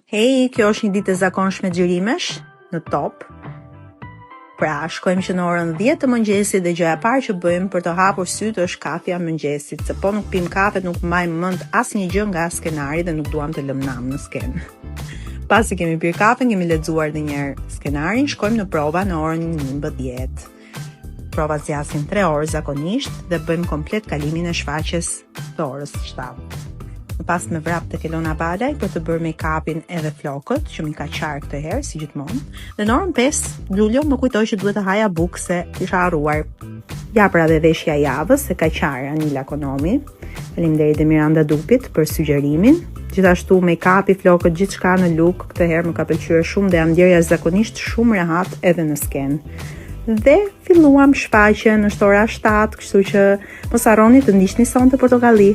Hej, kjo është një ditë e zakonshme xhirimesh në top. Pra, shkojmë që në orën 10 të mëngjesit dhe gjëja e parë që bëjmë për të hapur sytë është kafja mëngjesit, se po nuk pim kafe nuk mbajmë mend asnjë gjë nga skenari dhe nuk duam të lëmë nam në skenë. Pasi kemi pirë kafe, kemi lexuar edhe një herë skenarin, shkojmë në prova në orën 11. Prova zgjasin 3 orë zakonisht dhe bëjmë komplet kalimin e shfaqjes të orës 7. Më pas me vrap të Kelona Balaj për të bërë make-upin edhe flokët, që mi ka qarë këtë herë, si gjithmonë. Dhe në orën 5, Luljo më kujtoj që duhet të haja bukë se isha harruar. Ja pra dhe veshja javës se ka qarë Anila Konomi. Faleminderit dhe Miranda Dupit për sugjerimin. Gjithashtu make-upi, flokët, gjithçka në look këtë herë më ka pëlqyer shumë dhe jam ndjerja zakonisht shumë rehat edhe në skenë. Dhe filluam shfaqjen, është ora 7, kështu që mos harroni të ndiqni sonte portokalli.